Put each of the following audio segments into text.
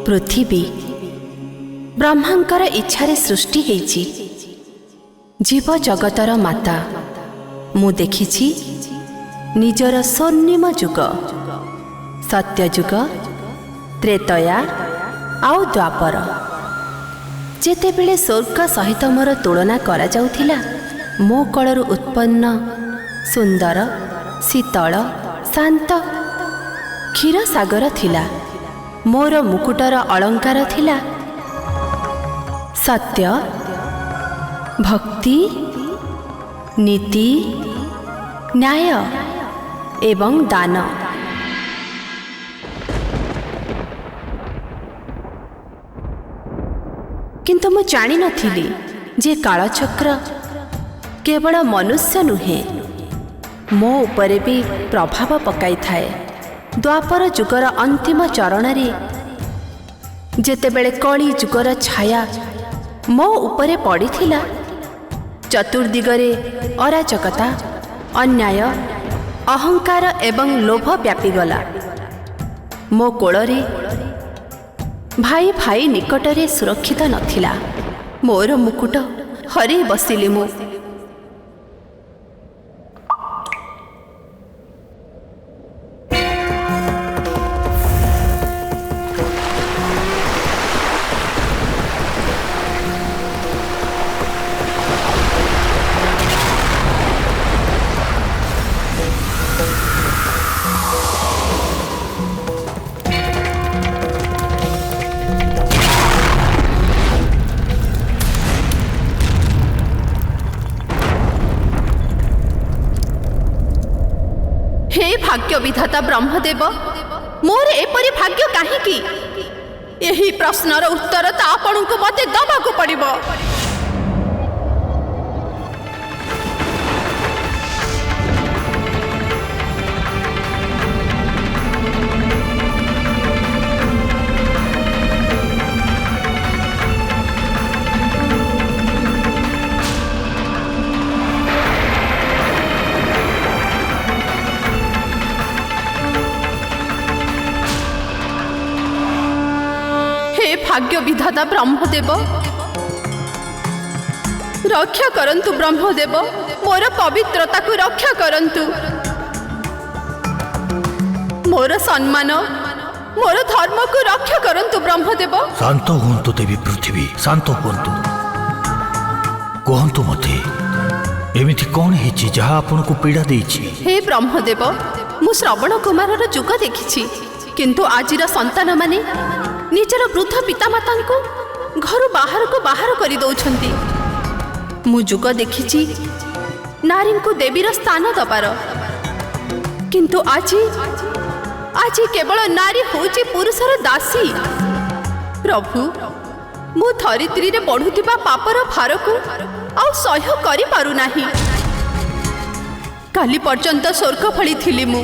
पृथिवी ब्रह्मांकर इच्छारे सृष्टि हेछि। जीव जगतर माता मु देखिछि निजर स्वर्णिम जुग, सत्यजुग, त्रेतया आउ द्वापर। जेतेबेले स्वर्ग सहित मोर तुलना करा जाउथिला, मो कलरु उत्पन्न सुंदर शीतल शांत क्षीर सागर थिला। मोर मुकुटर अलंकार थिला सत्य, भक्ति, नीति, न्याय एवं दान। किंतु मु जानि नथिली जे कालचक्र केवल मनुष्य नुहे, मो उपरे भी प्रभाव पकाई थाए। द्वापर जुगर अंतिम चरण रे जेतेबेले कली जुगर छाया मो उपरे पड़िथिला, चतुर्दिगरे अराजकता, अन्याय, अहंकार एवं लोभ व्यापीगला। मो कोଳରେ भाई भाई निकटरे सुरक्षित नथिला। मोर मुकुट हरि बसिली मु। हे भाग्य विधाता ब्रह्मदेव, मोर एपरी भाग्य काहीकि? यही प्रश्नर उत्तर तो आपनको मते दबाको पड़िबो। भाग्य विधाता ब्रह्मदेव, रक्षा करंतु ब्रह्मदेव, मोर पवित्रता को रक्षा करंतु। मोर सम्मान, मोर धर्म को रक्षा करंतु ब्रह्मदेव। शांत हुंतु देवी पृथ्वी, शांत हुंतु। कहंतु मते एमिति कोन हेछि जहा आपन को पीड़ा देछि? हे ब्रह्मदेव, मु श्रवण कुमारर जुग देखिछि, किंतु आजिर संतान माने निजर वृद्ध पितामाता को घर बाहर को बाहर कर दौरान। मु जुग देखिछि नारी को देवीर स्थान दबार, किंतु आजी आजी केवल नारी होची पुरुषर दासी। प्रभु, मु धरित्री रे बढ़ुथिबा पापर भार को आउ सह्य करि पारु नाही। काली पर्यंत स्वर्ग फली थिली मु,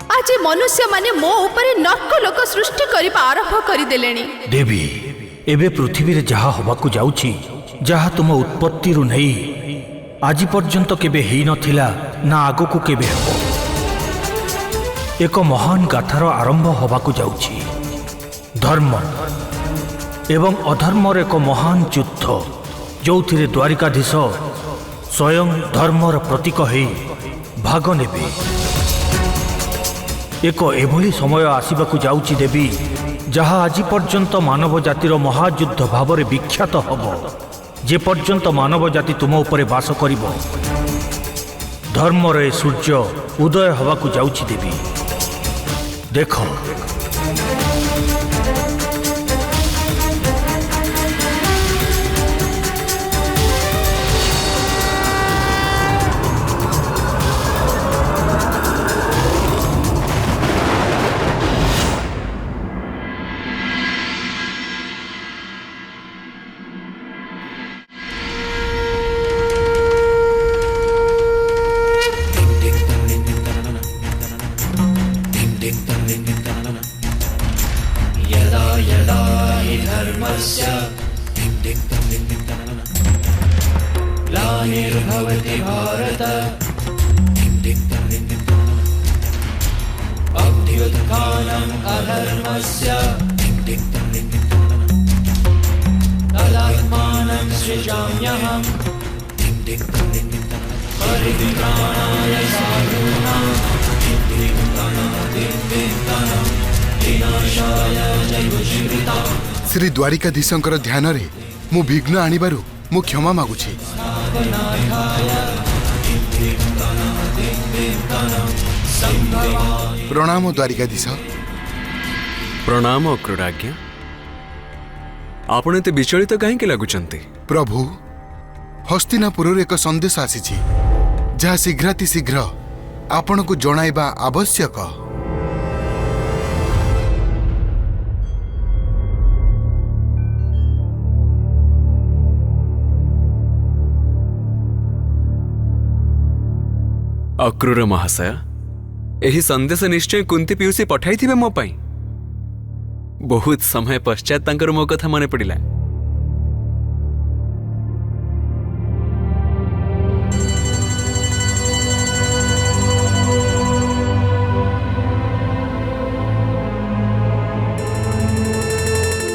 आज मनुष्य माने मो ऊपर नर्क लोक सृष्टि करिबा आरंभ करि देलेनी। देवी, एबे पृथ्वी रे जहा होबाकू जाउछि, जहा तुम उत्पत्ति रु नहीं आज पर्यंत केबे हेई नथिला ना आगो केबे हेबो, एक महान गाथार आरंभ होबाकू जाउछि। धर्म एवं अधर्मर एक महान युद्ध, जोथिरे द्वारिकाधीश स्वयं धर्मर प्रतीक हेई भाग नेबे। एक एभली समय आसबाकू जाउछि देवी, जहा आज पर्यंत मानव जातिर महायुद्ध भाव में विख्यात हब। जे पर्यंत मानव जाति तुम उपरे बास करिबो, धर्मर सूर्य उदय हवाकू जाउछि देवी। देख, ग्लानिर्भवति भारत अभ्युत्थानम् अधर्मस्य तदात्मानं सृजाम्यहं परित्राणाय साधूनां विनाशाय च दुष्कृतां। श्री द्वारिकाधीशंकर ध्यान रे मु विघ्न आनिबारु मु क्षमा मागुछि। प्रणाम द्वारिकाधीश। प्रणाम अक्रूराज्ञा। आपण एते विचलित काहेकि लागुचंती? प्रभु, हस्तिनापुर एक संदेश आसीछि जहा शीघ्राति शीघ्र आपण को जणाइबा आवश्यक। अक्रूर महाशय, एही संदेश निश्चय कुंती पियूसी पठाई थिबे मो पाई। बहुत समय पश्चात तांकर मो कथा मने पड़िला।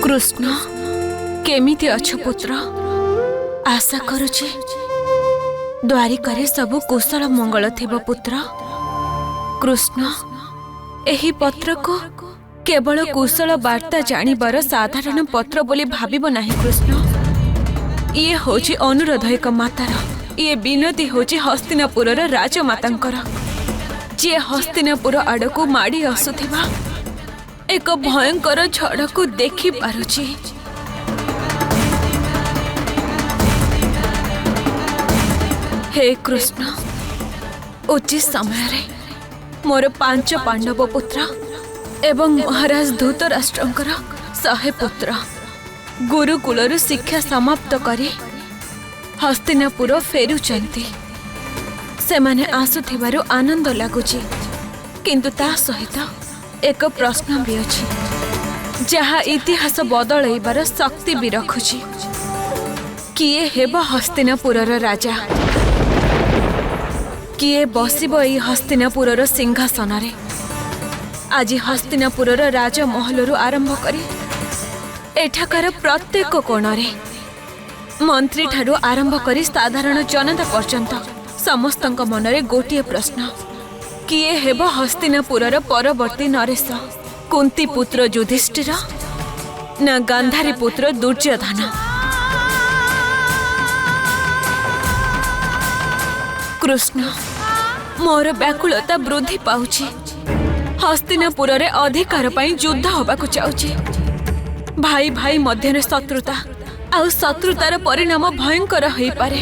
कृष्ण, केमिति अछ पुत्र? आशा करुछि द्वारिकारे सबु कुशल मंगल थिब पुत्र। कृष्ण, एही पत्र को केवल कुशल वार्ता जानिबार साधारण पत्र बोली भाबिब नाही कृष्ण। ये होछि अनुरोध एक मातार, ये विनती होछि हस्तिनापुरर राजमातांकर, जे हस्तिनापुर आड़कू माड़ी आसुथिबा एक भयंकर झड़ को देखि पारुछि। हे कृष्ण, उचित समय रे मोर 5 पांडव पुत्र एवं महाराज धृतराष्ट्रंकर 100 पुत्र गुरुकुलर शिक्षा समाप्त करी हस्तिनापुर फेरुचंती। सेमाने आसुथिबारु आनंद लागुछि, किंतु ता सहित एक प्रश्न भी अछि जहा इतिहास बदलैबार शक्ति भी रखुछि। किए हेब हस्तिनापुरर राजा? किए बसिब एई हस्तिनापुरर सिंहासन रे? आज हस्तिनापुरर राजमहलरू आरंभ करी एठाकार प्रत्येक कोणरे, मंत्री ठारू आरंभ करी साधारण जनता पर्यंत समस्तक मनरे गोटिए प्रश्न, किए हेब हस्तिनापुरर परवर्ती नरेश? कुंती पुत्र युधिष्ठिर ना गांधारी पुत्र दुर्योधन? कृष्ण, मोर व्याकुलता वृद्धि पाउछि। हस्तिनापुर रे अधिकार पाई युद्ध होबाकु चाउछि। भाई भाई मध्य शत्रुता आउ शत्रुतार परिणाम भयंकर होई पारे।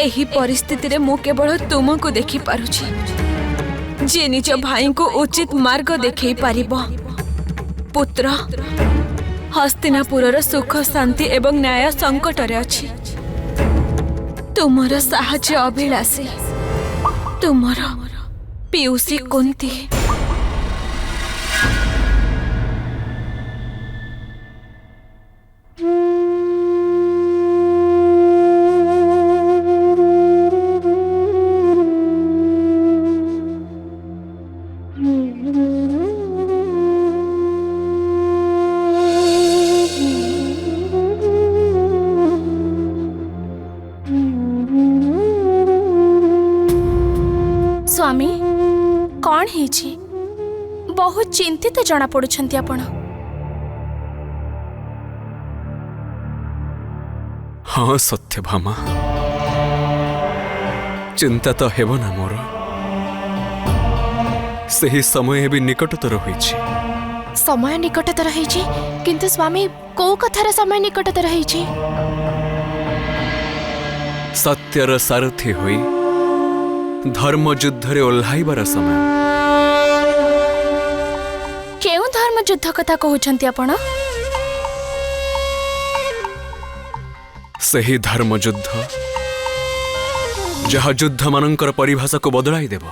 एही परिस्थिति रे मु केवल तुमको देखि पारुछि, जे निज भाई को उचित मार्ग देखै पारिबो। पुत्र, हस्तिनापुरर सुख शांति एवं न्याय संकट रे अछि। तुमर साहाय्य अभिलाषी तुमर पियूसी कुंती। स्वामी, कौन है? बहुत चिंतित जना पड़ुछंती आपण। हाँ सत्यभामा, चिंता तो हेब ना मोर। सही समय भी निकटतर होइछि। समय निकटतर होइछि, किंतु स्वामी को कथार समय निकटतर होइछि? सत्यर सारथी होई धर्म युद्ध रे ओल्हाइबार समय। केउ धर्म युद्ध कथा कहउछंती आपण? सही धर्म युद्ध जहा युद्ध मानकर परिभाषा को बदलाई देव।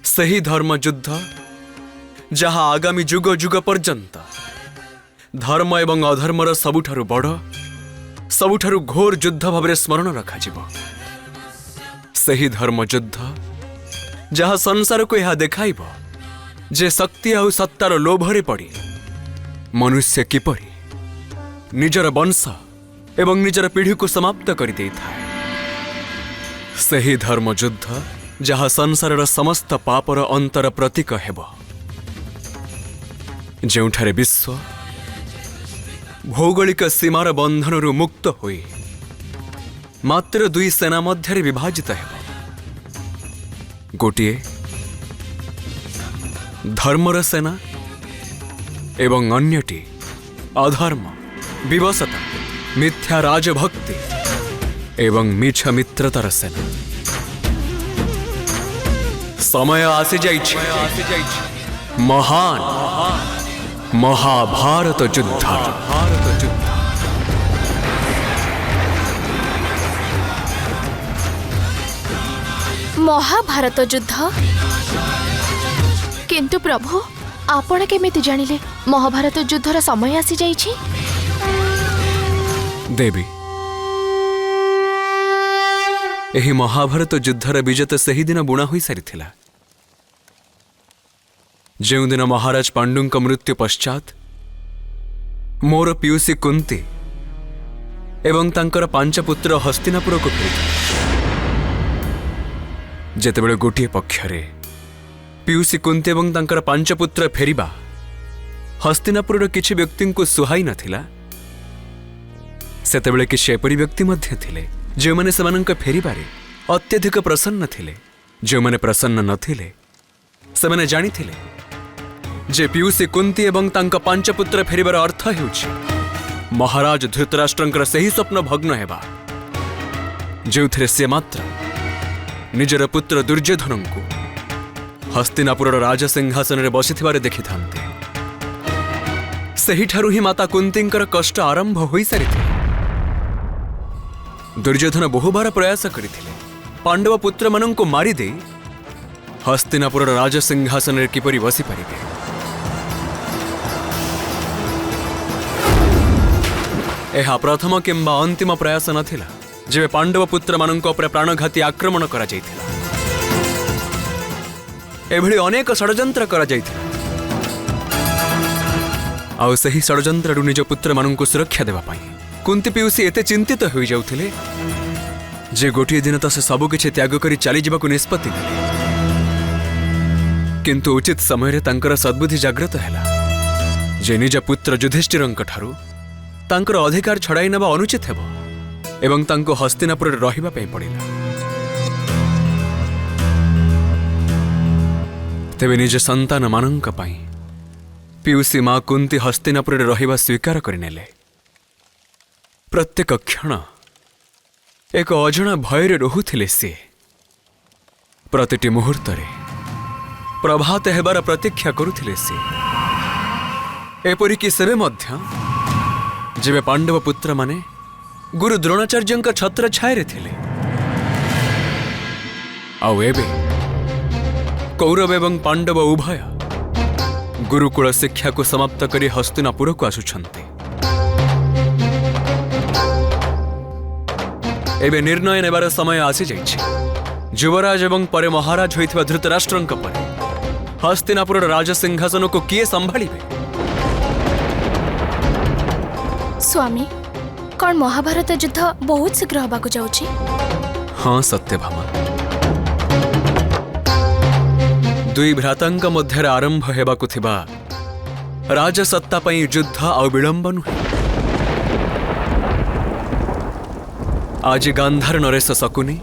सही धर्म युद्ध जहा आगामी जुग जुग पर्यंत धर्म एवं अधर्मर सबुठारु बड़ सबुठारु घोर युद्ध भाव स्मरण रखा जिवो। सही धर्म युद्ध जहा संसार को यह देखाइब जे शक्ति आउ सत्तार लोभरे पड़ी मनुष्य किपरि निजर वंश एवं निजर पीढ़ी को समाप्त कर देइथाए सही धर्म युद्ध जहा संसारर समस्त पापर अंतर प्रतीक हेब जेउठारे विश्व भौगोलिक सीमार बंधनरु मुक्त होई मात्र दुई सेना मध्य विभाजित हेब गोटिए धर्मर सेना एवं अन्यटी अधर्म विवशता मिथ्या राजभक्ति एवं मिछ मित्रतार सेना समय आसी जाइछि महान महाभारत युद्ध महाभारत युद्ध किंतु प्रभु आपण केमिति जानिले महाभारत युद्धर समय आसी जाइछि देवी एही महाभारत युद्धर विजय तो सही दिन बुणा होई सारिथिला जेउ दिन महाराज पांडुंक मृत्यु पश्चात मोर पियूसी कुंती एवं तांकर पांच पुत्र हस्तिनापुर को फेरी जेतेबेले गोटिए पक्षरे पियूसी कुंती एवं तांकर पांच पुत्र फेरिबा हस्तिनापुर किछि व्यक्ति को सुहाई नथिला सेतेबेले कि सेपरी व्यक्ति मध्य थिले जो माने सेमानंक फेरिबारे अत्यधिक प्रसन्न थिले जो माने प्रसन्न नथिले से माने जानी थिले जे पियूसी कुंती एवं तांका पांच पुत्र फेरिबार अर्थ हेउछि महाराज धृतराष्ट्रंकर सही स्वप्न भग्न हेबा जेउथिरे से मात्र निजर पुत्र दुर्योधन को हस्तिनापुर राजसिंहासन रे बसिथिबारे देखिथान्ते सही ठारु ही माता कुंतींकर कष्ट आरंभ होई सारिथिला दुर्योधन बहुबार प्रयास करथिले पांडव पुत्र मानंको मारी दे हस्तिनापुर राजसिंहासन रे किपरि बसि पारिबे एहा प्रथम किंबा अंतिम प्रयास नथिला जेबे पांडव पुत्र मानंको उपरे प्राणघाती आक्रमण करा जायथिला एभଳି अनेक षडयंत्र करा जायथिला आउ सही षडयंत्ररु निज पुत्र मानंको सुरक्षा देबा पई कुंती पियूसी एते चिंतित होई जाउथिले जे गोटिए दिन तो से सबु किछि त्याग करी चली जिबाकु निष्पत्ति नेले किंतु उचित समय रे तांकर सद्बुद्धि जागृत हैला जे निज पुत्र युधिष्ठिरंक ठारु तांकर अधिकार छड़ाई नेबा अनुचित हेबो एवं तांको हस्तिनापुर रे रहिबा पई पड़िला तेबे निज संतान मानंक पई पियूसी मां कुंती हस्तिनापुर रे रहिबा स्वीकार करिनेले प्रत्येक क्षण एक अजणा भयरे रहुथिले से प्रतिटी मुहूर्त रे प्रभात हेबार प्रतीक्षा करुथिले से एपरिकी सेबे मध्य जेबे पांडव पुत्र माने गुरु द्रोणाचार्यंक छत्र छाया रे थिले आउ एबे कौरव एवं पांडव उभय गुरुकुल शिक्षा को समाप्त करी हस्तिनापुर को आसुछन्ते एबे निर्णय नेबार समय आसी जाइछि युवराज एवं परे महाराज होइथिबा धृतराष्ट्रंक परे हस्तिनापुर राजसिंहासन को किए संभाळिबे स्वामी कौन महाभारत युद्ध बहुत शीघ्र हबाकु जाउछि हाँ सत्यभामा दुई भ्रातांक मध्य आरंभ हेबाकु थिबा राजसत्ता पई युद्ध आउ विलंब नुहे आज गांधार नरेश शकुनी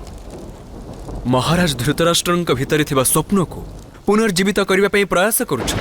महाराज धृतराष्ट्रंक भितरे थिबा स्वप्न को पुनर्जीवित करबा पई प्रयास करूछ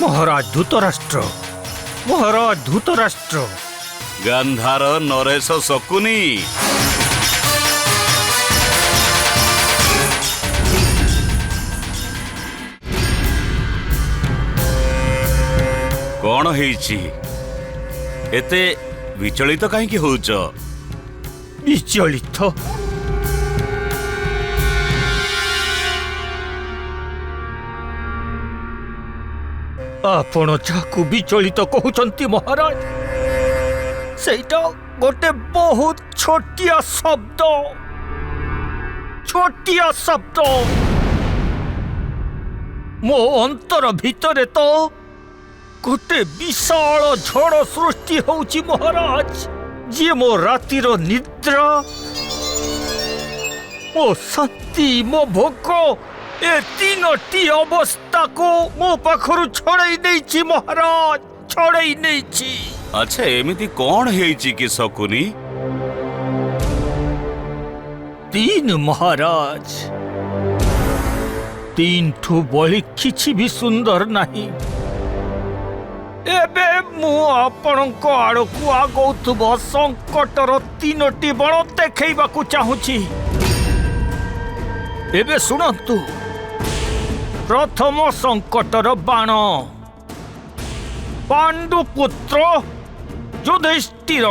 ମହାରାଜ ଧୂତରାଷ୍ଟ୍ର, ମହାରାଜ ଧୂତରାଷ୍ଟ୍ର। ଗାନ୍ଧାର ନରେଶ ଶକୁନି, କଣ ହେଇଛି? ଏତେ ବିଚଳିତ କାହିଁକି ହଉଛ? ବିଚଳିତ? ଆପଣ ଯାହାକୁ ବିଚଳିତ କହୁଛନ୍ତି ମହାରାଜ, ସେଇଟା ଗୋଟେ ବହୁତ ଛୋଟିଆ ଶବ୍ଦ, ଛୋଟିଆ ଶବ୍ଦ। ମୋ ଅନ୍ତର ଭିତରେ ତ ଗୋଟେ ବିଶାଳ ଝଡ଼ ସୃଷ୍ଟି ହଉଛି ମହାରାଜ, ଯିଏ ମୋ ରାତିର ନିଦ୍ରା, ମୋ ଶାନ୍ତି, ମୋ ଭୋକ, ଏ ତିନୋଟି ଅବସ୍ଥାକୁ ମୋ ପାଖରୁ ଛଡ଼େଇ ନେଇଛି ମହାରାଜ, ଛଡ଼େଇ ନେଇଛି। ଆଚ୍ଛା, ଏମିତି କଣ ହେଇଛି କି ଶକୁନି? ତିନ ମହାରାଜ, ତିନଠୁ ବଳି କିଛି ବି ସୁନ୍ଦର ନାହିଁ। ଏବେ ମୁଁ ଆପଣଙ୍କ ଆଡ଼କୁ ଆଗଉଥିବା ସଙ୍କଟର ତିନୋଟି ବଳ ଦେଖେଇବାକୁ ଚାହୁଁଛି। ଏବେ ଶୁଣନ୍ତୁ। ପ୍ରଥମ ସଙ୍କଟର ବାଣ, ପାଣ୍ଡୁପୁତ୍ର ଯୁଧିଷ୍ଠିର,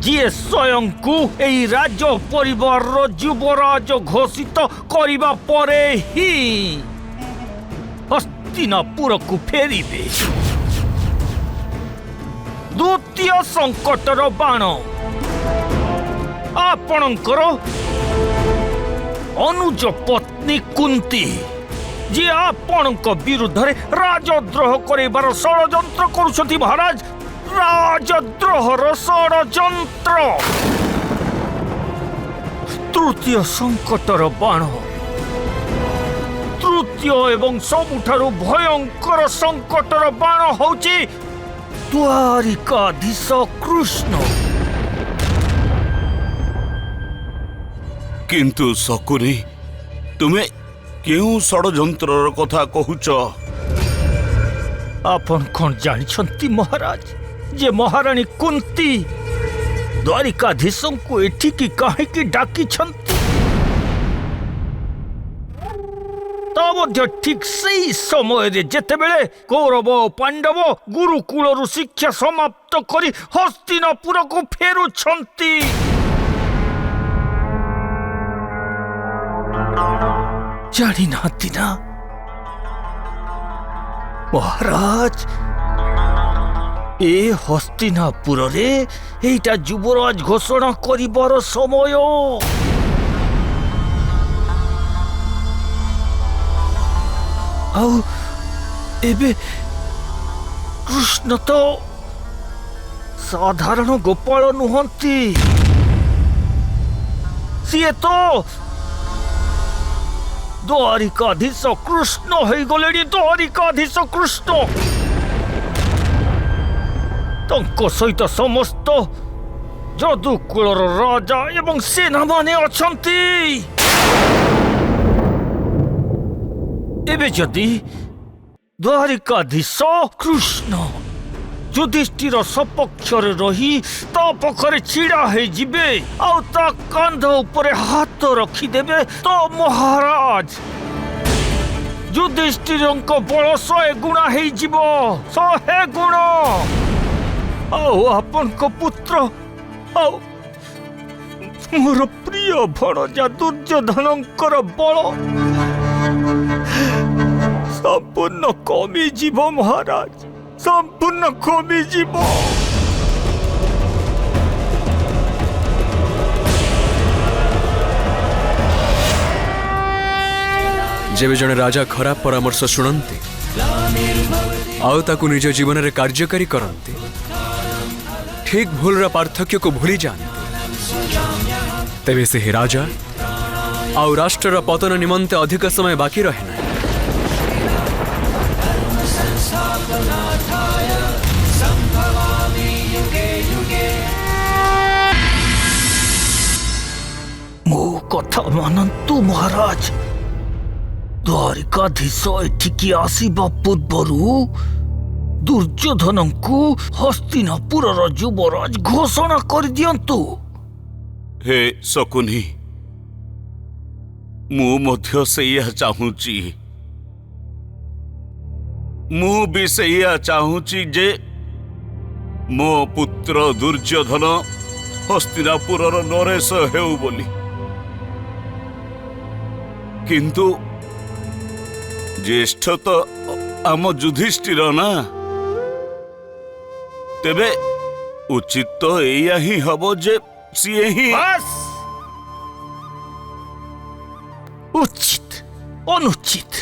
ଯିଏ ସ୍ୱୟଂକୁ ଏହି ରାଜ ପରିବାରର ଯୁବରାଜ ଘୋଷିତ କରିବା ପରେ ହିଁ ହସ୍ତିନାପୁରକୁ ଫେରିବେ। ଦ୍ୱିତୀୟ ସଙ୍କଟର ବାଣ, ଆପଣଙ୍କର ଅନୁଜ ପତ୍ନୀ କୁନ୍ତି, ଯିଏ ଆପଣଙ୍କ ବିରୁଦ୍ଧରେ ରାଜଦ୍ରୋହ କରିବାର ଷଡ଼ଯନ୍ତ୍ର କରୁଛନ୍ତି ମହାରାଜ, ରାଜଦ୍ରୋହର ଷଡ଼ଯନ୍ତ୍ର। ତୃତୀୟ ସଙ୍କଟର ବାଣ, ତୃତୀୟ ଏବଂ ସବୁଠାରୁ ଭୟଙ୍କର ସଙ୍କଟର ବାଣ ହେଉଛି ଦ୍ୱାରିକାଧୀଶ କୃଷ୍ଣ। କିନ୍ତୁ ଶକୁନି, ତୁମେ କେଉଁ ଷଡ଼ଯନ୍ତ୍ରର କଥା କହୁଛ? ଆପଣ କଣ ଜାଣିଛନ୍ତି ମହାରାଜ ଯେ ମହାରାଣୀ କୁନ୍ତି ଦ୍ୱାରିକାଧୀଶଙ୍କୁ ଏଠିକି କାହିଁକି ଡାକିଛନ୍ତି? ତା ମଧ୍ୟ ଠିକ୍ ସେଇ ସମୟରେ ଯେତେବେଳେ କୌରବ ଓ ପାଣ୍ଡବ ଗୁରୁକୁଳରୁ ଶିକ୍ଷା ସମାପ୍ତ କରି ହସ୍ତିନାପୁରକୁ ଫେରୁଛନ୍ତି। ଜାଣିନାହାନ୍ତି ନା ମହାରାଜ, ଏ ହସ୍ତିନାପୁରରେ ଏଇଟା ଯୁବରାଜ ଘୋଷଣା କରିବାର ସମୟ। ଆଉ ଏବେ କୃଷ୍ଣ ତ ସାଧାରଣ ଗୋପାଳ ନୁହନ୍ତି, ସିଏ ତ ଦ୍ୱାରିକାଧୀଶ କୃଷ୍ଣ ହେଇଗଲେଣି, ଦ୍ୱାରିକାଧୀଶ କୃଷ୍ଣ। ତାଙ୍କ ସହିତ ସମସ୍ତ ଯଦୁକୁଳର ରାଜା ଏବଂ ସେନାମାନେ ଅଛନ୍ତି। ଏବେ ଯଦି ଦ୍ୱାରିକାଧୀଶ କୃଷ୍ଣ ଯୁଧିଷ୍ଠିର ସପକ୍ଷରେ ରହି ତା ପାଖରେ ଛିଡ଼ା ହେଇଯିବେ ଆଉ ତା କାନ୍ଧ ଉପରେ ହାତ ରଖିଦେବେ, ତ ମହାରାଜ ଯୁଧିଷ୍ଠିରଙ୍କ ବଳ 100 ଗୁଣା ହେଇଯିବ, 100 ଗୁଣ। ଆଉ ଆପଣଙ୍କ ପୁତ୍ର ଆଉ ମୋର ପ୍ରିୟ ଭଣଜା ଦୁର୍ଯ୍ୟୋଧନଙ୍କର ବଳ ସମ୍ପୂର୍ଣ୍ଣ କମିଯିବ ମହାରାଜ, ସମ୍ପୂର୍ଣ୍ଣ କମିଯିବ। ଯେବେ ଜଣେ ରାଜା ଖରାପ ପରାମର୍ଶ ଶୁଣନ୍ତି ଆଉ ତାକୁ ନିଜ ଜୀବନରେ କାର୍ଯ୍ୟକାରୀ କରନ୍ତି, ଠିକ୍ ଭୁଲର ପାର୍ଥକ୍ୟକୁ ଭୁଲି ଯାଆନ୍ତି, ତେବେ ସେହି ରାଜା ଆଉ ରାଷ୍ଟ୍ରର ପତନ ନିମନ୍ତେ ଅଧିକ ସମୟ ବାକି ରହେ ନାହିଁ। ମୋ କଥା ମାନନ୍ତୁ ମହାରାଜ, ଦ୍ୱାରିକାଧୀଶ ଏଠିକି ଆସିବା ପୂର୍ବରୁ ଦୁର୍ଯ୍ୟୋଧନଙ୍କୁ ହସ୍ତିନାପୁରର ଯୁବରାଜ ଘୋଷଣା କରିଦିଅନ୍ତୁ। ହେ ଶକୁନି, ମୁଁ ମଧ୍ୟ ସେଇଆ ଚାହୁଁଛି। ମୁଁ ବି ସେଇଆ ଚାହୁଁଛି ଯେ ମୋ ପୁତ୍ର ଦୁର୍ଯ୍ୟୋଧନ ହସ୍ତିନାପୁରର ନରେଶ ହେଉ ବୋଲି। କିନ୍ତୁ ଜ୍ୟେଷ୍ଠ ତ ଆମ ଯୁଧିଷ୍ଠିର ନା, ତେବେ ଉଚିତ ତ ଏଇଆ ହିଁ ହବ ଯେ ସିଏ ହିଁ। ବାସ୍! ଉଚିତ ଅନୁଚିତ,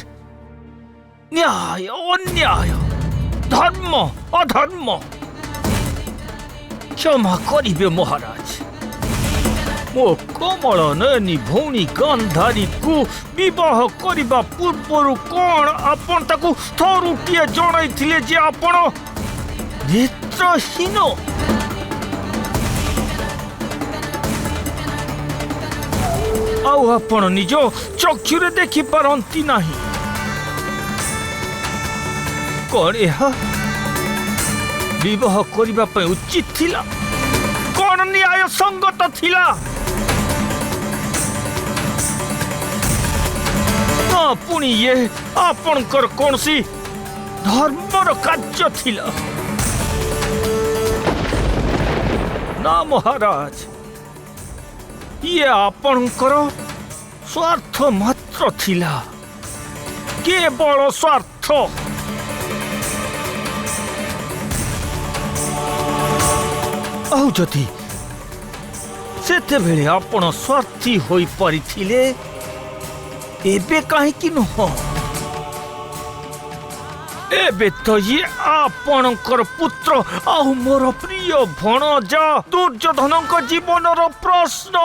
ନ୍ୟାୟ ଅନ୍ୟାୟ, ଧର୍ମ ଅଧର୍ମ, କ୍ଷମା କରିବେ ମହାରାଜ। ମୋ କୋମଳ ନୟନୀ ଭଉଣୀ ଗାନ୍ଧାରୀକୁ ବିବାହ କରିବା ପୂର୍ବରୁ କଣ ଆପଣ ତାକୁ ଥରୁଟିଏ ଜଣାଇଥିଲେ ଯେ ଆପଣ ନେତ୍ରହୀନ? ଆଉ ଆପଣ ନିଜ ଚକ୍ଷୁରେ ଦେଖିପାରନ୍ତି ନାହିଁ? କଣ ଏହା ବିବାହ କରିବା ପାଇଁ ଉଚିତ ଥିଲା? କଣ ନ୍ୟାୟ ସଙ୍ଗତ ଥିଲା? ନା ପୁଣି ଇଏ ଆପଣଙ୍କର କୌଣସି ଧର୍ମର କାର୍ଯ୍ୟ ଥିଲା? ନା ମହାରାଜ, ଇଏ ଆପଣଙ୍କର ସ୍ୱାର୍ଥ ମାତ୍ର ଥିଲା, କେବଳ ସ୍ୱାର୍ଥ। ଆଉ ଯଦି ସେତେବେଳେ ଆପଣ ସ୍ୱାର୍ଥୀ ହୋଇପାରିଥିଲେ, ଏବେ କାହିଁକି ନୁହଁ? ଏବେ ତ ଇଏ ଆପଣଙ୍କର ପୁତ୍ର ଆଉ ମୋର ପ୍ରିୟ ଭଣଜା ଦୁର୍ଯ୍ୟୋଧନଙ୍କ ଜୀବନର ପ୍ରଶ୍ନ।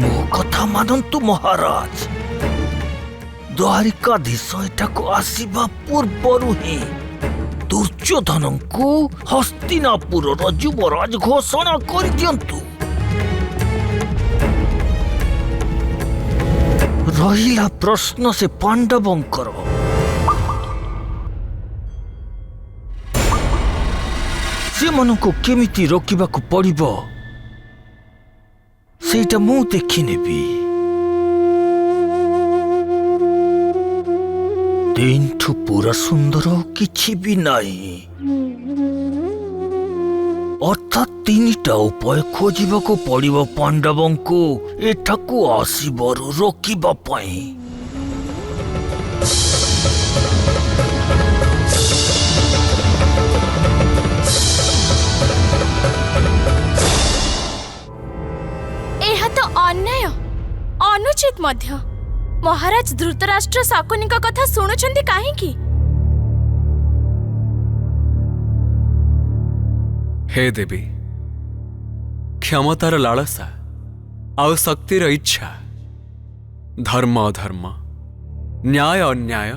ମୋ କଥା ମାନନ୍ତୁ ମହାରାଜ, ଦ୍ୱାରିକାଧୀଶ ଏଠାକୁ ଆସିବା ପୂର୍ବରୁ ହିଁ ଦୁର୍ଯ୍ୟୋଧନଙ୍କୁ ହସ୍ତିନାପୁରର ଯୁବରାଜ ଘୋଷଣା କରିଦିଅନ୍ତୁ। ରହିଲା ପ୍ରଶ୍ନ ସେ ପାଣ୍ଡବଙ୍କର। ସେମାନଙ୍କୁ କେମିତି ରୋକିବାକୁ ପଡ଼ିବ ସେଇଟା ମୁଁ ଦେଖିନେବି। ଦିନଠୁ ପୁରା ସୁନ୍ଦର କିଛି ବି ନାହିଁ। ଅର୍ଥାତ୍ ତିନିଟା ଉପାୟ ଖୋଜିବାକୁ ପଡ଼ିବ ପାଣ୍ଡବଙ୍କୁ ଏଠାକୁ ଆସିବାରୁ ରୋକିବା ପାଇଁ। ଏହା ତ ଅନ୍ୟାୟ, ଅନୁଚିତ ମଧ୍ୟ। ମହାରାଜ ଧୃତରାଷ୍ଟ୍ର ଶକୁନିଙ୍କ କଥା ଶୁଣୁଛନ୍ତି କାହିଁକି? ହେ ଦେବୀ, କ୍ଷମତାର ଲାଳସା ଆଉ ଶକ୍ତିର ଇଚ୍ଛା, ଧର୍ମ ଅଧର୍ମ, ନ୍ୟାୟ ଅନ୍ୟାୟ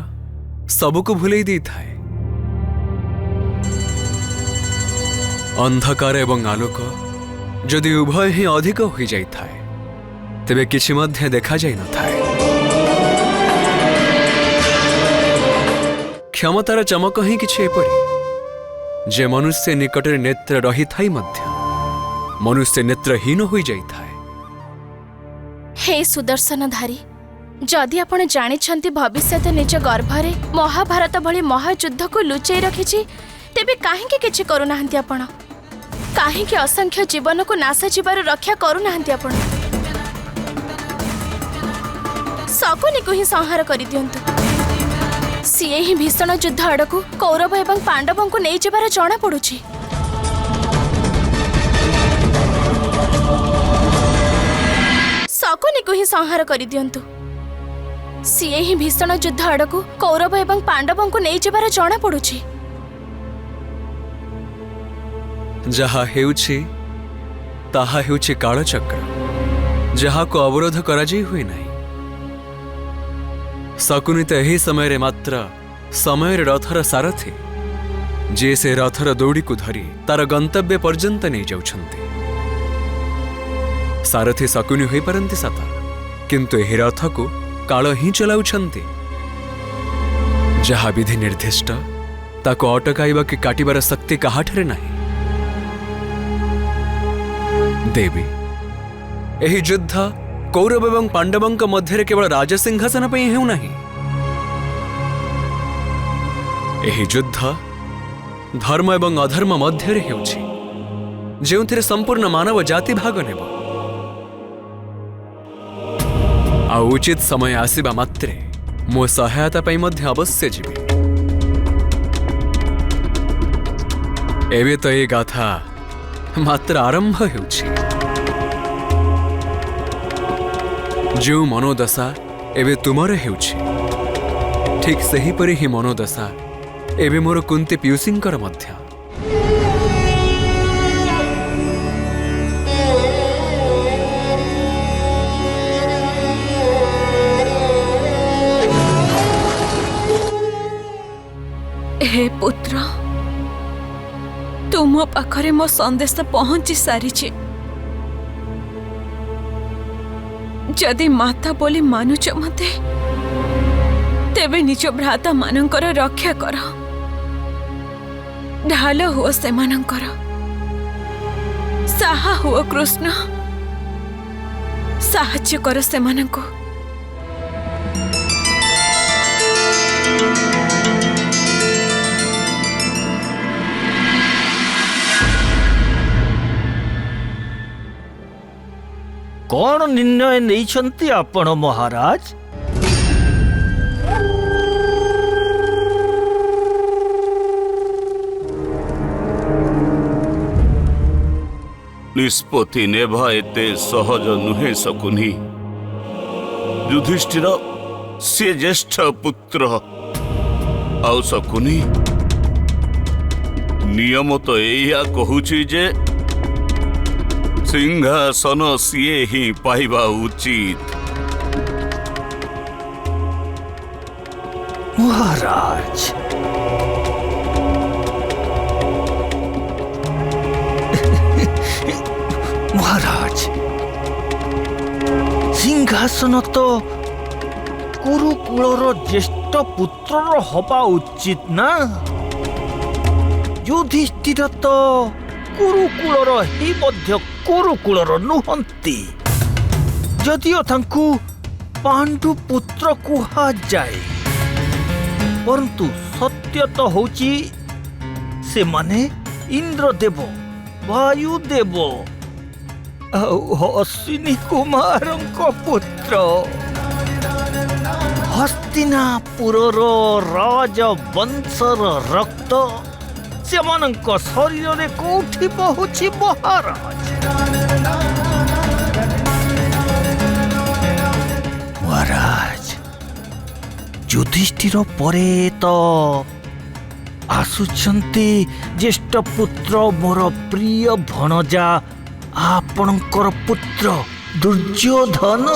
ସବୁକୁ ଭୁଲେଇ ଦେଇଥାଏ। ଅନ୍ଧକାର ଏବଂ ଆଲୋକ ଯଦି ଉଭୟ ହିଁ ଅଧିକ ହୋଇଯାଇଥାଏ, ତେବେ କିଛି ମଧ୍ୟ ଦେଖାଯାଇନଥାଏ। କ୍ଷମତାର ଚମକ ହିଁ କିଛି ଏପରି ଯେ ମନୁଷ୍ୟ ନିକଟରେ ନେତ୍ର ରହିଥାଇ ମଧ୍ୟ ମନୁଷ୍ୟ ନେତ୍ରହୀନ ହୋଇଯାଇଥାଏ। ହେ ସୁଦର୍ଶନଧାରୀ, ଯଦି ଆପଣ ଜାଣିଛନ୍ତି ଭବିଷ୍ୟତ ନିଜ ଗର୍ଭରେ ମହାଭାରତ ଭଳି ମହାଯୁଦ୍ଧକୁ ଲୁଚେଇ ରଖିଛି, ତେବେ କାହିଁକି କିଛି କରୁନାହାନ୍ତି ଆପଣ? କାହିଁକି ଅସଂଖ୍ୟ ଜୀବନକୁ ନାଶ ଯିବାରୁ ରକ୍ଷା କରୁନାହାନ୍ତି ଆପଣ? ଶକୁନିକୁ ହିଁ ସଂହାର କରିଦିଅନ୍ତୁ। ସିଏ ହିଁ ଭୀଷଣ ଯୁଦ୍ଧ ଆଡ଼କୁ କୌରବ ଏବଂ ପାଣ୍ଡବଙ୍କୁ ନେଇଯିବାର ଜଣାପଡ଼ୁଛି। ଶକୁନିକୁ ହିଁ ସଂହାର କରିଦିଅନ୍ତୁ। ସିଏ ହିଁ ଭୀଷଣ ଯୁଦ୍ଧ ଆଡ଼କୁ କୌରବ ଏବଂ ପାଣ୍ଡବଙ୍କୁ ନେଇଯିବାର ଜଣାପଡ଼ୁଛି। ଯାହା ହେଉଛି ତାହା ହେଉଛି କାଳଚକ୍ର, ଯାହାକୁ ଅବରୋଧ କରାଯାଇ ହୁଏ ନାହିଁ। ଶକୁନି ତ ଏହି ସମୟରେ ମାତ୍ର ସମୟରେ ରଥର ସାରଥି, जे से रथर दौड़ी को धरी तार गंतव्य पर्यंत नहीं जाउछंती। सारथी शकुनी होई परंती सत, किंतु एही रथ को काल ही चलाउछंती। जहा विधि निर्दिष्ट ताको अटकाइबा कि काटिबार शक्ति काहाठरे नहीं। देवी, एही युद्ध कौरव एवं पांडवंक मध्य केवल राजसिंहासन पई हेउ नहीं। एही युद्ध धर्म एवं अधर्म मध्य हेउछि, जेउथिरे संपूर्ण मानव जाति भाग नेब। आ उचित समय आसीबा मात्रे मो सहायता पई मध्य अवश्य जीवी। एबे तो ये गाथा मात्र आरंभ हेउछि। जो मनोदशा एबे तुमर हेउछि, ठीक सही परि ही मनोदशा एबे मोर कुंती पियुसिंकर मध्य। हे पुत्र, तुम पाखरे मो संदेश पहुंची सारी। जदि माता बोली मानुच मते, तेबे निज भ्राता मानकर रक्षा कर। ढाल हुओ सेमानकर, साहा हुओ कृष्ण, साहाय्य कर सेमानंको। कौन निर्णय नहीं आपण महाराज? निष्पत्ति नेभा एते सहज नुहे शकुनी। युधिष्ठिर से ज्येष्ठ पुत्र आउ शकुनी, नियम तो एया कहूची जे सिंहासन सीए ही पाइबा उचित। महाराज, महाराज, सिंहासन तो कुरुकुलर ज्येष्ठ पुत्रर हवा उचित ना। युधिष्ठिर तो कुरुकुलर ही मध्य कुरुकुलर नुहंती। जदिओ तांकु पांडु पुत्र कुहा जाए, परंतु सत्य तो होची से माने इंद्रदेव, वायुदेव अश्विनी कुमारंको पुत्र। हस्तिनापुरर राजवंशर रक्त सेमानंको शरीर रे कोठी बहुछि महाराज। महाराज, युधिष्ठिर परे तो आसुछंती ज्येष्ठ पुत्र मोर प्रिय भणजा आपणकर पुत्र दुर्योधन,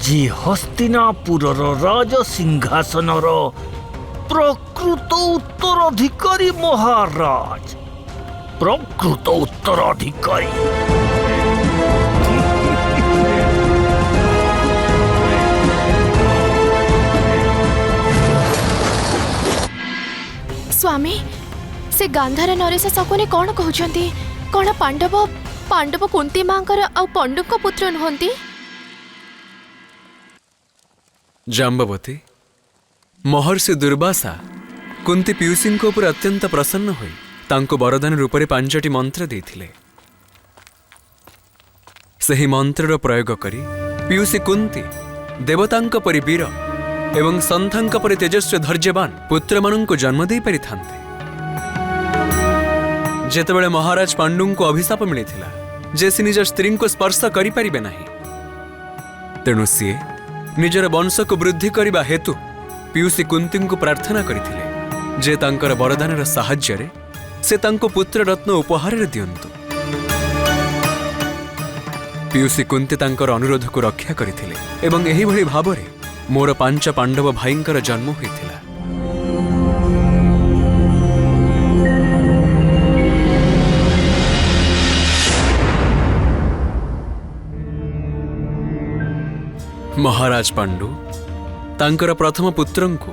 जी हस्तिनापुरर राज सिंहासनर प्रकृत उत्तराधिकारी महाराज। प्रकृत उत्तराधिकारी। स्वामी, से गांधार नरेश शकुनी कौन कहउछंती? कौन पांडव पांडव कुंती मांकर आ पंडुक पुत्र नहंती? जाम्बवती, महर्षि दुर्वासा कुंती पियुषी उपर अत्यंत प्रसन्न होई तांको वरदान रूपरे 5टी मंत्र देथिले। सही मंत्रर प्रयोग करी पियुषी कुंती देवतांक परि वीर एवं संथांक परि तेजस्वी धैर्यवान पुत्र मानंको जन्म दे पारि थांते। जेतेबेले महाराज पांडुंको अभिशाप मिलिथिला जे से निज स्त्री को स्पर्श करि परिबे नाही, तेणु सी निजर वंश को वृद्धि करने हेतु पियुषी कुंती को प्रार्थना करथिले जे तांकर वरदानर साहाय्य रे से तांको पुत्र रत्न उपहार रे दियंतु। पियुषी कुंती तांकर अनुरोध को रक्षा करथिले एवं एही भली भाबरे मोर 5 पांडव भाईंकर जन्म होइथिला। महाराज पांडु तांकर प्रथम पुत्रंकु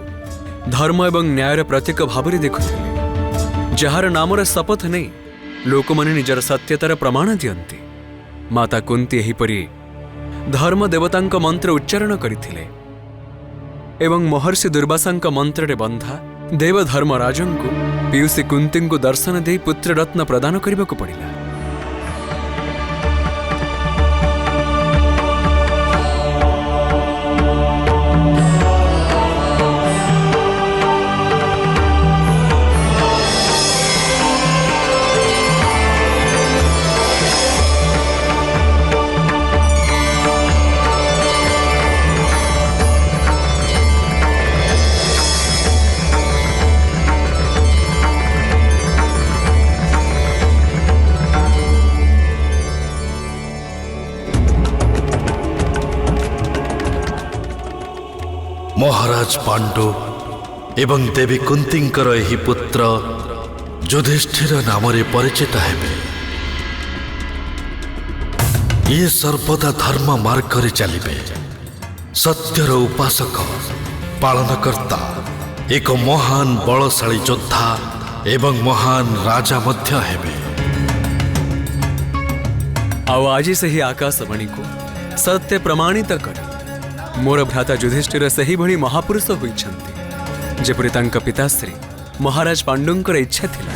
धर्म एवं न्यायर प्रतीक भाव देखुथिले, जार नामर शपथ नहीं लोक माने निजर सत्यतार प्रमाण दियंती। माता कुंती एहिपरि धर्म देवतांक मंत्र उच्चारण करिथिले एवं महर्षि दुर्वासांक मंत्रे बंधा देव धर्मराजंकु पीयूषी कुंतींकु दर्शन दे पुत्र रत्न प्रदान करबाकु पड़िला। महाराज पांडु एवं देवी कुंतींकर एही पुत्र युधिष्ठिर नाम परिचित हेबे। ये सर्वदा धर्म मार्ग चलिबे, सत्यर उपासक पालनकर्ता, एक महान बलशाली योद्धा एवं महान राजा मध्य हेबे। आउ आज से ही आकाशवाणी को सत्य प्रमाणित कर मोर भ्राता युधिष्ठिर सही भली महापुरुष होइछन्ति, जेपरि तांक पिताश्री महाराज पांडुंकर इच्छा थिला।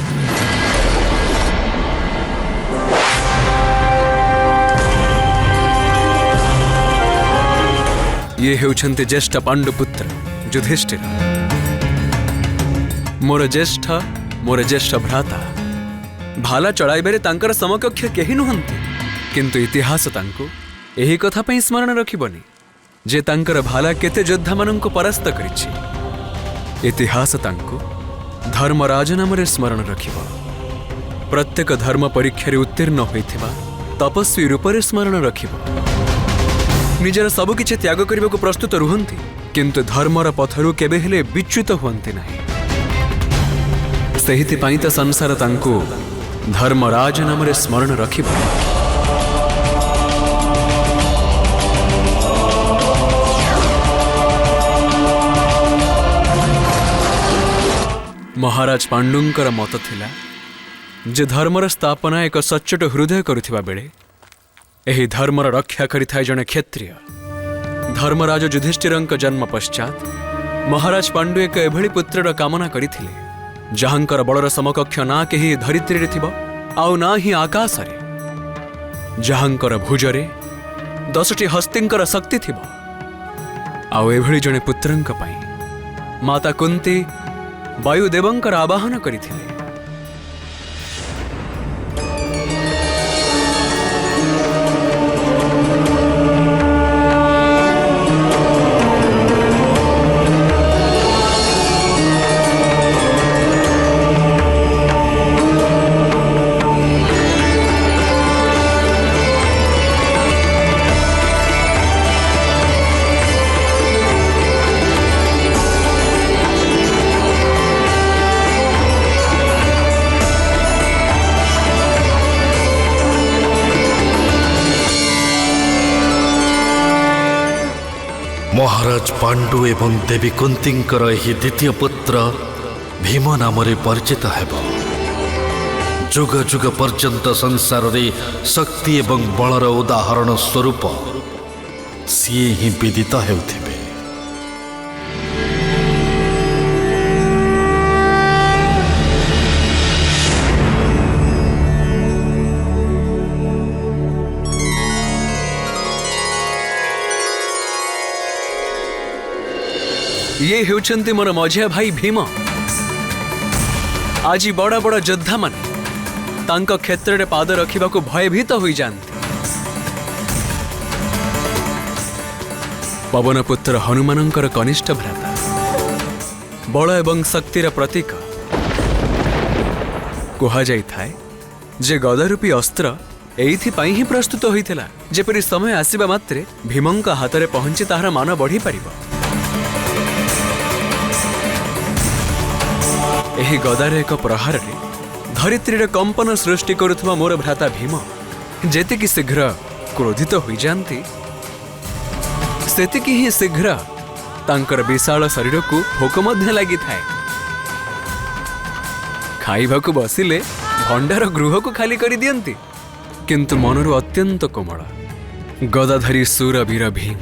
ये हेउछन्ति ज्येष्ठ पांडुपुत्र युधिष्ठिर, मोर ज्येष्ठ भ्राता। भाला चढ़ाइबारे तांकर समकक्ष केही नुहंती, किंतु इतिहास तांको एही कथा पई स्मरण रखिबनी जे तांकर भाला केते योद्धा मानंको परास्त करिछि। इतिहास तांको धर्मराज नाम स्मरण रखिब। प्रत्येक धर्म परीक्षा उत्तीर्ण होइथिबा तपस्वी रूपरे स्मरण रखिब। निजर सबु किछि त्याग करबाकू प्रस्तुत रुहंती, किंतु धर्मर पथरु केबे हेले विच्युत हुअन्ति नाही। सेहिति पई त संसार तांको धर्मराज नाम स्मरण रखिब। महाराज पांडुंकर मत थिला जे धर्मर स्थापना एक सच्चोट हृदय करुथिबा बेले एही धर्मर रक्षा करिथाय जणे क्षत्रिय। धर्मराज युधिष्ठिरंक जन्म पश्चात महाराज पांडु एक एभली पुत्रर कामना करिथिले जहांकर बलर समकक्ष ना केही धरित्रीरे थिबो आउ ना ही आकाशरे, जहांकर भुजरे 10टी हस्तींकर शक्ति थिबो। आउ एभली जणे पुत्रंक पई माता कुंती वायुदेवंकर आवाहन करिथिले। महाराज पांडु एवं देवी कुंतींकर एही द्वितीय पुत्र भीम नाम परिचित हेब। जुग जुग पर्यंत संसार रे शक्ति एवं बलर उदाहरण स्वरूप सीए ही विदित हेउथिबे। ये हेउछन्ति मोर मझिया भाई भीम। आज बड़ बड़ योद्धा माने तांको क्षेत्र रे पाद रखिबाकू भयभीत होई जांती। पवनपुत्र हनुमानंकर कनिष्ठ भ्राता, बल एवं शक्तिर प्रतीक कुहा जाई थाए जे गदारूपी अस्त्र एइथिपाई ही प्रस्तुत होइथिला जेपरि समय आसीबा मात्रे भीमंक हातरे पहुंची ताहार मान बढ़ी पारिबो। एही गदार एक प्रहार रे धरित्री कंपन सृष्टि करुथुवा मोर भ्राता भीम जेतिकी शीघ्र क्रोधित होई जांती सेतिकी ही शीघ्र तांकर विशाल शरीर को भोक मध्य लगी थाए। खाइबा को बसिले भंडार गृह को खाली कर दियंती, किंतु मनरु अत्यंत कोमल गदाधरी सूरवीर भीम।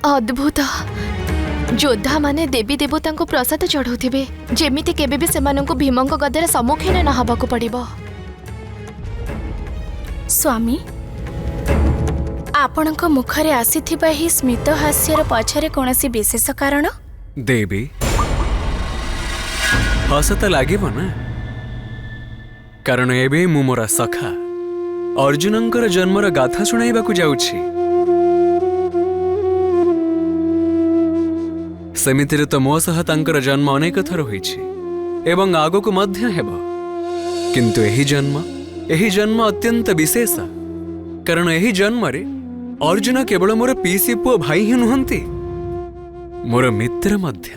अद्भुत योद्धा माने देवी देवता को प्रसाद चढ़ाउथिबे, जेमिति केबे भी सेमानंकु भीमंक गदार सम्मुखीन न हबाकु पड़िबो। स्वामी, आपणक मुखरे आसीथिबा ही स्मित हास्यर पछरे कोनसी विशेष कारण? देवी हस तो लागिब ना, कारण एबे मु मोर सखा अर्जुनंकर जन्मर गाथा सुनाइबाकु जाउछि। सेमितिरे तो मो सह तांकर जन्म अनेक थर होइछि एवं आगो मध्य हेबो, किंतु एही जन्म अत्यंत विशेष, कारण एही जन्म रे अर्जुन केवल मोर पीसी पुओ भाई ही नुहंती, मोर मित्र मध्य।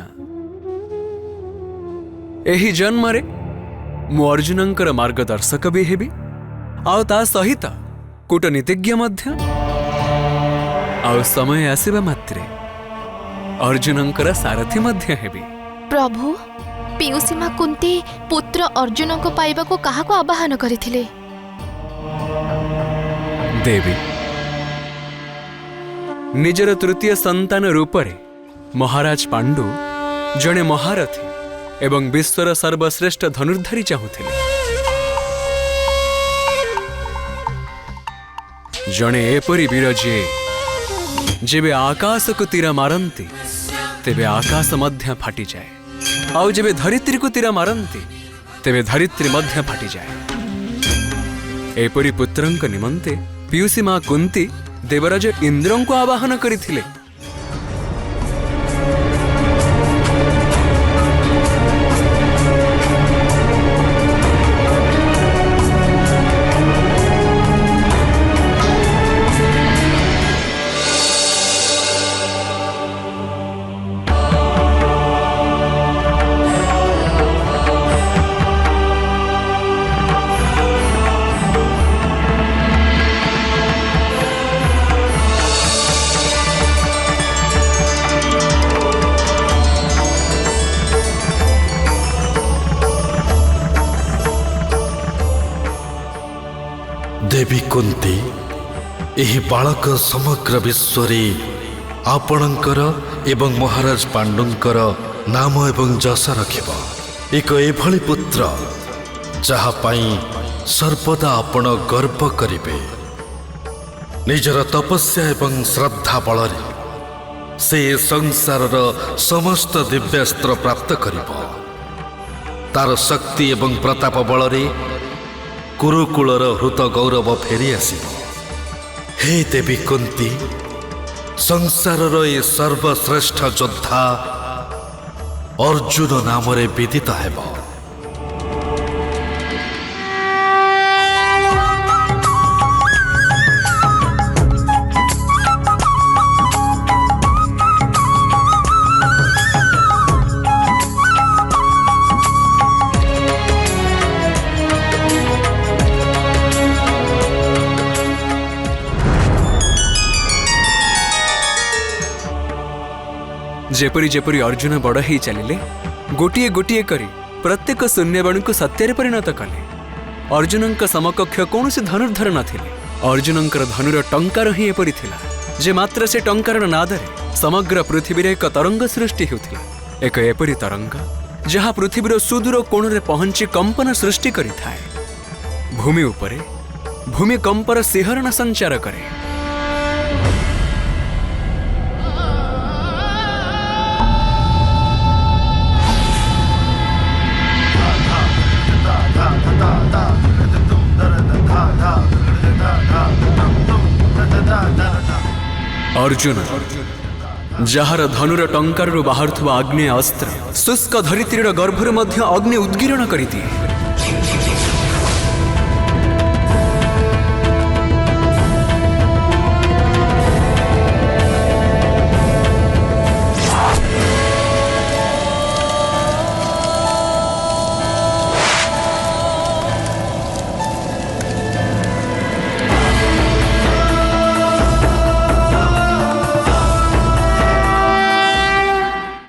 एही जन्म रे मु अर्जुनंकर मार्गदर्शक भी हेबी, आउ ता सहित कूटनीतिज्ञ मध्य। आउ समय आसीबा मात्रे अर्जुनंकर सारथी मध्य हेबी। प्रभु, पीयूसीमा कुंती पुत्र अर्जुन को पाइबा को कहा को आवाहन करिथिले? देवी निजर तृतीय संतान रूपरे महाराज पांडु जने महारथी एवं विश्वर सर्वश्रेष्ठ धनुर्धारी चाहुथिले। जने एपरी वीर जे जेबे आकाश को तीर मारंती तेबे आकाश मध्य फाटी जाए, आउ जेबे धरित्री को तीर मारंती तेबे धरित्री मध्य फाटी जाए। एपरी पुत्रंक निमंते पीयूसी मां कुंती देवराज इंद्रं को आवाहन करिथिले। देवी कुंती एही बालक समग्र विश्वरे आपणकर एवं महाराज पांडुंकर नाम एवं जस रखिब। एक एभली पुत्र जहा पाई सर्वदा आपण गर्व करिवे। निजर तपस्या एवं श्रद्धा बलरे से संसारर समस्त दिव्यास्त्र प्राप्त करिब। तार शक्ति एवं प्रताप बलरे कुरुकुलर हृत गौरव फेरी आसिब। हे देवी कुंती, संसारर ए सर्वश्रेष्ठ योद्धा अर्जुन नामरे विदित हेब। जेपरी जेपरी अर्जुन बड़ ही चलिले, गोटिए गोटिए करी प्रत्येक शून्यवाणी को सत्य परिणत कले। अर्जुनंक समकक्ष कौनसी धनुर्धर नथिले। अर्जुनंकर धनुर टंकार ही एपरी थिला जे मात्र से टंकार नादरे समग्र पृथ्वी एक तरंग सृष्टि होथिला। एक एपरी तरंग जहा पृथ्वीर सुदूर कोणरे पहुंची कंपन सृष्टि करिथाए। भूमि उपरे भूमिकंपर सिहरण संचार करे। अर्जुन जार धनुर टंकार बाहर अग्नि अस्त्र शुष्क धरित्रीर गर्भर मध्य अग्नि उद्गीरण करिदिए।